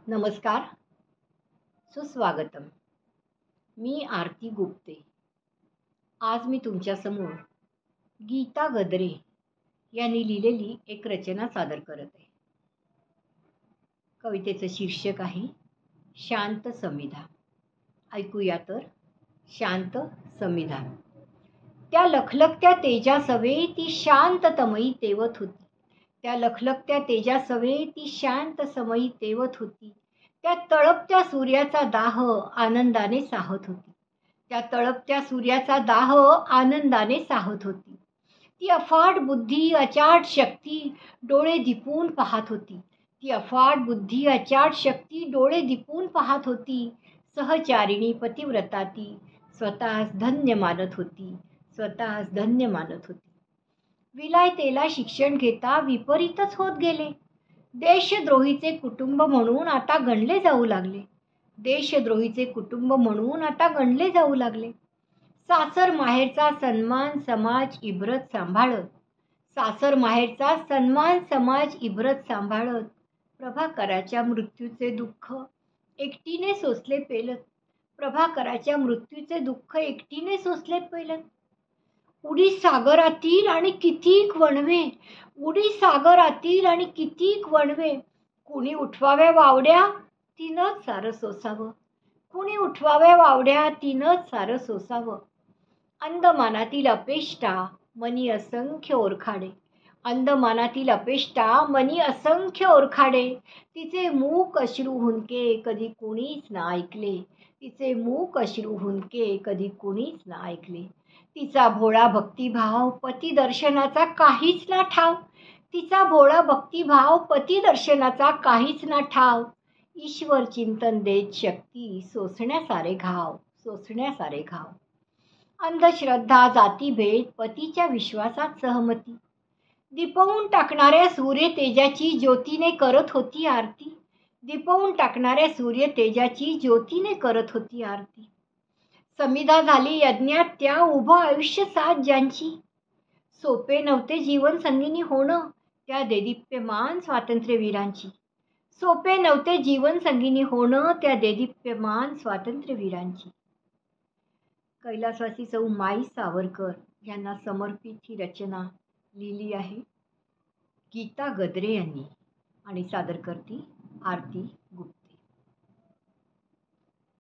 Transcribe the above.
नमस्कार, सुस्वागतम. मी आरती गुप्ते. आज मी तुमच्यासमोर गीता गद्रे यांनी लिहिलेली एक रचना सादर करत आहे. कवितेचं शीर्षक आहे शांत समिधा. ऐकूया तर. शांत समिधा. त्या लखलखत्या तेजासवे ती शांत तमई तेवत होती. त्या लखलखत्या तेजासवे ती शांत समयी तेवत होती. त्या तळपत्या सूर्याचा दाह आनंदाने साहत होती. त्या तळपत्या सूर्याचा दाह आनंदाने साहत होती. ती अफाट बुद्धी अचाट शक्ती डोळे दिपून पाहत होती. ती अफाट बुद्धी अचाट शक्ती डोळे दिपून पाहत होती. सहचारिणी पतिव्रता ती स्वतःस धन्य मानत होती. स्वतःस धन्य मानत होती. विलायतेला शिक्षण घेता विपरीतच होत गेले. देशद्रोहीचे कुटुंब म्हणून आता गणले जाऊ लागले. देशद्रोहीचे कुटुंब म्हणून आता गणले जाऊ लागले. सासर माहेरचा सन्मान समाज इब्रत सांभाळत. सासर माहेरचा सन्मान समाज इब्रत सांभाळत. प्रभाकराच्या मृत्यूचे दुःख एकटीने सोसले पेलत. प्रभाकराच्या मृत्यूचे दुःख एकटीने सोसले पेलत. उडी सागरातील आणि कितीक वणवे. उडी सागरातील आणि कितीक वणवे. कुणी उठवाव्या वावड्या तिनंच सारं सोसावं. कुणी उठवाव्या वावड्या तिनंच सारं सोसावं. अंदमानातील अपेष्टा मनी असंख्य ओरखाडे. अंदमानातील अपेष्टा मनी असंख्य ओरखाडे. तिचे मूक अश्रू हुंदके कधी कुणीच ना ऐकले. तिचे मूक अश्रू हुंदके कधी कुणीच ना ऐकले. तिचा भोळा भक्तिभाव पती दर्शनाचा काहीच ना ठाव. तिचा भोळा भक्तिभाव पती दर्शनाचा काहीच ना ठाव. ईश्वर चिंतन देत शक्ती सोसण्यासारे घाव. सोसण्यासारे घाव. अंधश्रद्धा जातीभेद पतीच्या विश्वासात सहमती. दिपवून टाकणाऱ्या सूर्य तेजाची ज्योतीने करत होती आरती. दिपवून टाकणाऱ्या सूर्य तेजाची ज्योतीने करत होती आरती. समिधा झाली यज्ञात त्या उभं आयुष्य साथ ज्यांची. सोपे नव्हते जीवन संगिनी होणं त्या देदीप्यमान स्वातंत्र्यवीरांची. सोपे नव्हते जीवन संगिनी होणं त्या देदीप्यमान स्वातंत्र्यवीरांची. कैलासवासी सौ माई सावरकर यांना समर्पित ही रचना लिहिली आहे गीता गद्रे यांनी आणि सादर करती आरती